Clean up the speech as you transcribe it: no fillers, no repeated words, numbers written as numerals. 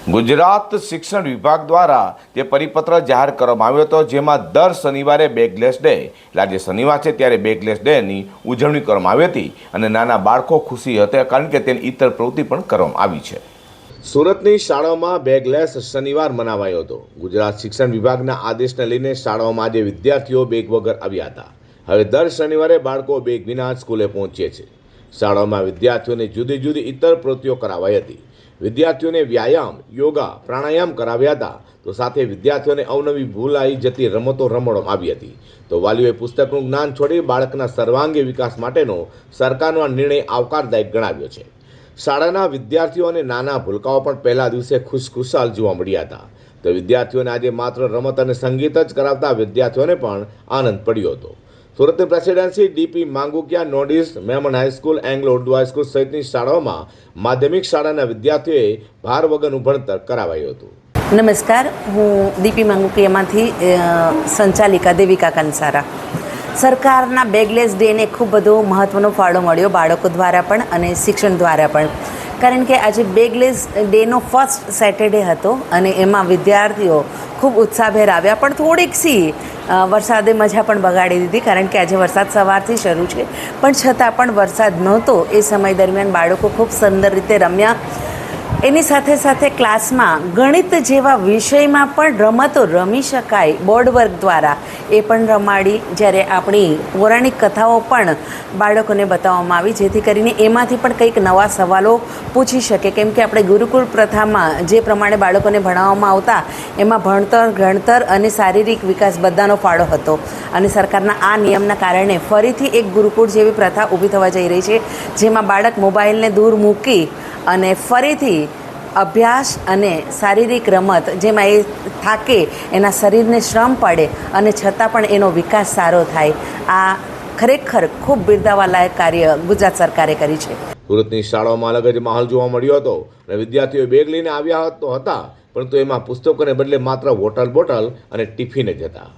ગુજરાત શિક્ષણ વિભાગ દ્વારા તે પરિપત્ર જાહેર કરવામાં આવ્યો હતો, જેમાં દર શનિવારે બેગલેસ ડે, એટલે આજે શનિવાર છે ત્યારે બેગલેસ ડેની ઉજવણી કરવામાં આવી હતી અને નાના બાળકો ખુશી હતા કારણ કે તેની ઇતર પ્રવૃત્તિ પણ કરવામાં આવી છે. સુરતની શાળાઓમાં બેગલેસ શનિવાર મનાવાયો હતો. ગુજરાત શિક્ષણ વિભાગના આદેશને લઈને શાળાઓમાં આજે વિદ્યાર્થીઓ બેગ વગર આવ્યા હતા. હવે દર શનિવારે બાળકો બેગ વિના સ્કૂલે પહોંચે છે. શાળાઓમાં વિદ્યાર્થીઓને જુદી જુદી ઇતર પ્રવૃત્તિઓ કરાવાઈ હતી. વિદ્યાર્થીઓને વ્યાયામ, યોગા, પ્રાણાયામ કરાવ્યા હતા, તો સાથે વિદ્યાર્થીઓને અવનવી ભૂલાઈ જતી રમતો રમાડવામાં આવી હતી. તો વાલીઓએ પુસ્તકનું જ્ઞાન છોડી બાળકના સર્વાંગી વિકાસ માટેનો સરકારનો આ નિર્ણય આવકારદાયક ગણાવ્યો છે. શાળાના વિદ્યાર્થીઓ અને નાના ભૂલકાઓ પણ પહેલા દિવસે ખુશખુશાલ જોવા મળ્યા હતા. તો વિદ્યાર્થીઓને આજે માત્ર રમત અને સંગીત જ કરાવતા વિદ્યાર્થીઓને પણ આનંદ પડ્યો હતો. સુરતની પ્રેસિડેન્સી ડીપી માંગુકિયા નોર્ડિસ્ટ Memon high school, Anglo Urdu high school સહિતની શાળાઓમાં માધ્યમિક શાળાના વિદ્યાર્થીઓએ ભાર વગરનું ભણતર કરાવાયું હતું. નમસ્કાર, હું દીપી માંગુકિયામાંથી સંચાલિકા દેવિકા કંસારા. સરકારના બેગલેસ ડેને ખૂબ બધો મહત્ત્વનો ફાળો મળ્યો બાળકો દ્વારા પણ અને શિક્ષણ દ્વારા પણ, કારણ કે આજે બેગલેસ ડેનો ફર્સ્ટ સેટરડે હતો અને એમાં વિદ્યાર્થીઓ ખૂબ ઉત્સાહભેર આવ્યા. પણ થોડીક વરસાદે મજા પણ બગાડી દીધી, કારણ કે આજે વરસાદ સવારથી શરૂ છે, પણ છતાં પણ વરસાદ નહોતો એ સમય દરમિયાન બાળકો ખૂબ સુંદર રીતે રમ્યા. એની સાથે સાથે ક્લાસમાં ગણિત જેવા વિષયમાં પણ રમતો રમી શકાય બોર્ડ વર્ક દ્વારા એ પણ રમાડી. જ્યારે આપણી પૌરાણિક કથાઓ પણ બાળકોને બતાવવામાં આવી, જેથી કરીને એમાંથી પણ કંઈક નવા સવાલો પૂછી શકે, કેમ કે આપણે ગુરુકુળ પ્રથામાં જે પ્રમાણે બાળકોને ભણાવવામાં આવતા એમાં ભણતર, ગણતર અને શારીરિક વિકાસ બધાનો ફાળો હતો. અને સરકારના આ નિયમના કારણે ફરીથી એક ગુરુકુળ જેવી પ્રથા ઊભી થવા જઈ રહી છે, જેમાં બાળક મોબાઈલને દૂર મૂકી અને ફરીથી અભ્યાસ અને શારીરિક રમત, જેમાં એ થાકે, એના શરીરને શ્રમ પડે અને છતાં પણ એનો વિકાસ સારો થાય. આ ખરેખર ખૂબ બિરદાવાલાયક કાર્ય ગુજરાત સરકારે કરી છે. સુરતની શાળાઓમાં અલગ જ માહોલ જોવા મળ્યો હતો અને વિદ્યાર્થીઓ બેગ લઈને આવ્યા હતા, પરંતુ એમાં પુસ્તકોને બદલે માત્ર વોટર બોટલ અને ટિફિન જ હતા.